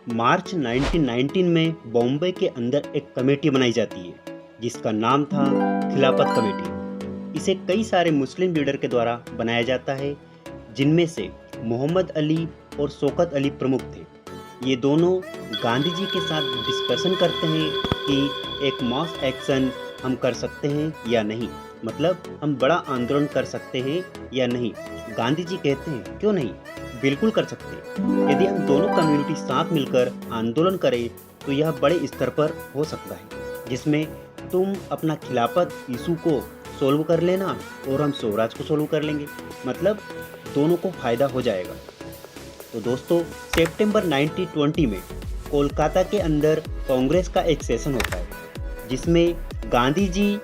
मार्च 1919 में बॉम्बे के अंदर एक कमेटी बनाई जाती है जिसका नाम था खिलाफत कमेटी। इसे कई सारे मुस्लिम लीडर के द्वारा बनाया जाता है, जिनमें से मोहम्मद अली और शौकत अली प्रमुख थे। ये दोनों गांधी जी के साथ डिस्कशन करते हैं कि एक मॉस एक्शन हम कर सकते हैं या नहीं, मतलब हम बड़ा आंदोलन कर सकते हैं या नहीं। गांधी जी कहते हैं क्यों नहीं, बिल्कुल कर सकते हैं। यदि हम दोनों कम्युनिटी साथ मिलकर आंदोलन करें तो यह बड़े स्तर पर हो सकता है, जिसमें तुम अपना खिलाफत इशू को सोल्व कर लेना और हम स्वराज को सोल्व कर लेंगे, मतलब दोनों को फ़ायदा हो जाएगा। तो दोस्तों, सितंबर 1920 में कोलकाता के अंदर कांग्रेस का एक सेशन होता है जिसमें गांधी जी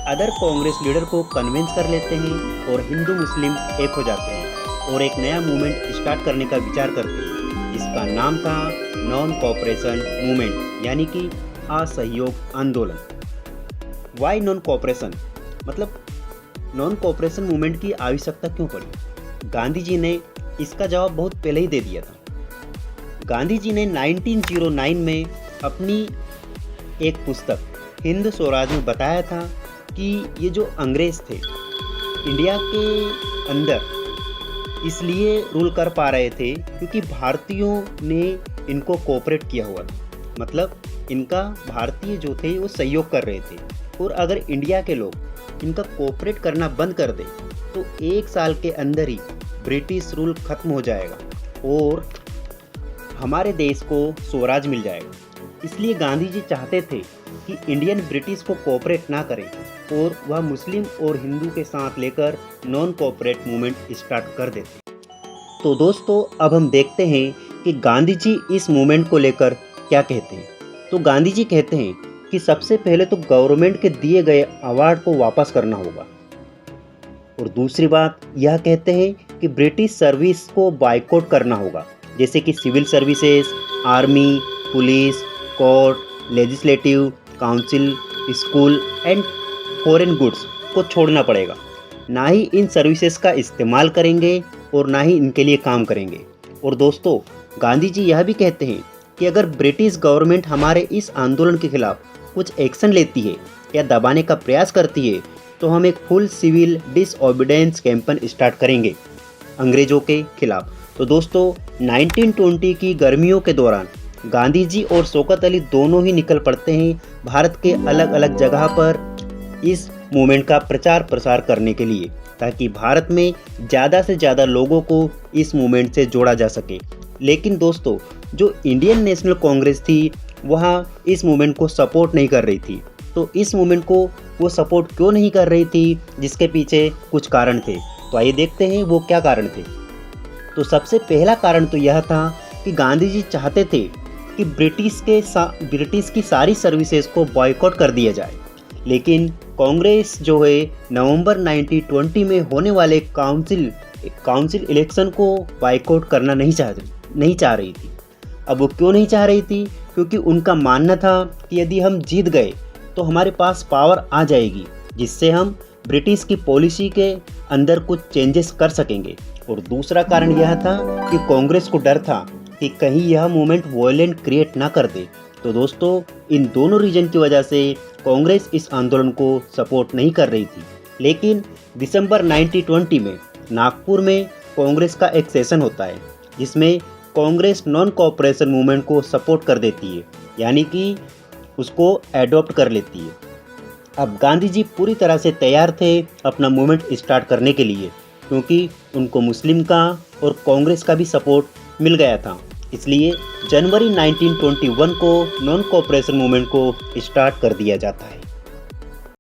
अदर कांग्रेस लीडर को कन्विंस कर लेते हैं और हिंदू मुस्लिम एक हो जाते हैं और एक नया मूवमेंट स्टार्ट करने का विचार करते हैं, जिसका नाम था नॉन कोऑपरेशन मूवमेंट, यानी कि असहयोग आंदोलन। वाई नॉन कोऑपरेशन, मतलब नॉन कोऑपरेशन मूवमेंट की आवश्यकता क्यों पड़ी? गांधी जी ने इसका जवाब बहुत पहले ही दे दिया था। गांधी जी ने 1909 में अपनी एक पुस्तक हिंद स्वराज में बताया था कि ये जो अंग्रेज थे इंडिया के अंदर इसलिए रूल कर पा रहे थे क्योंकि भारतीयों ने इनको कोऑपरेट किया हुआ था, मतलब इनका भारतीय जो थे वो सहयोग कर रहे थे। और अगर इंडिया के लोग इनका कोऑपरेट करना बंद कर दे तो 1 साल के अंदर ही ब्रिटिश रूल खत्म हो जाएगा और हमारे देश को स्वराज मिल जाएगा। इसलिए गांधी जी चाहते थे कि इंडियन ब्रिटिश को कोऑपरेट ना करें और वह मुस्लिम और हिंदू के साथ लेकर नॉन कोऑपरेट मूवमेंट स्टार्ट कर देते। तो दोस्तों, अब हम देखते हैं कि गांधी जी इस मूवमेंट को लेकर क्या कहते हैं। तो गांधी जी कहते हैं कि सबसे पहले तो गवर्नमेंट के दिए गए अवार्ड को वापस करना होगा, और दूसरी बात यह कहते हैं कि ब्रिटिश सर्विस को बायकॉट करना होगा, जैसे कि civil services, army, police, court, legislative council, school and foreign goods को छोड़ना पड़ेगा। ना ही इन सर्विसेज का इस्तेमाल करेंगे और ना ही इनके लिए काम करेंगे। और दोस्तों, गांधी जी यह भी कहते हैं कि अगर ब्रिटिश गवर्नमेंट हमारे इस आंदोलन के खिलाफ कुछ एक्शन लेती है या दबाने का प्रयास करती है तो हम एक full civil disobedience campaign start करेंगे अंग्रेज़ों के खिलाफ। तो दोस्तों, 1920 की गर्मियों के दौरान गांधी जी और शौकत अली दोनों ही निकल पड़ते हैं भारत के अलग अलग जगह पर इस मूवमेंट का प्रचार प्रसार करने के लिए, ताकि भारत में ज़्यादा से ज़्यादा लोगों को इस मूवमेंट से जोड़ा जा सके। लेकिन दोस्तों, जो इंडियन नेशनल कांग्रेस थी वह इस मूवमेंट को सपोर्ट नहीं कर रही थी। तो इस मूवमेंट को वो सपोर्ट क्यों नहीं कर रही थी, जिसके पीछे कुछ कारण थे। तो आइए देखते हैं वो क्या कारण थे। तो सबसे पहला कारण तो यह था कि गांधी जी चाहते थे कि ब्रिटिश की सारी सर्विसेज को बॉयकॉट कर दिया जाए, लेकिन कांग्रेस जो है नवंबर 1920 में होने वाले काउंसिल इलेक्शन को बॉयकॉट करना नहीं चाह रही थी। अब वो क्यों नहीं चाह रही थी? क्योंकि उनका मानना था कि यदि हम जीत गए तो हमारे पास पावर आ जाएगी, जिससे हम ब्रिटिश की पॉलिसी के अंदर कुछ चेंजेस कर सकेंगे। और दूसरा कारण यह था कि कांग्रेस को डर था कि कहीं यह मूवमेंट वॉयलेंट क्रिएट ना कर दे। तो दोस्तों, इन दोनों रीजन की वजह से कांग्रेस इस आंदोलन को सपोर्ट नहीं कर रही थी। लेकिन दिसंबर 1920 में नागपुर में कांग्रेस का एक सेशन होता है जिसमें कांग्रेस नॉन कोऑपरेशन मूवमेंट को सपोर्ट कर देती है, यानी कि उसको एडॉप्ट कर लेती है। अब गांधी जी पूरी तरह से तैयार थे अपना मूवमेंट स्टार्ट करने के लिए, क्योंकि उनको मुस्लिम का और कांग्रेस का भी सपोर्ट मिल गया था। इसलिए जनवरी 1921 को नॉन कोऑपरेशन मूवमेंट को स्टार्ट कर दिया जाता है।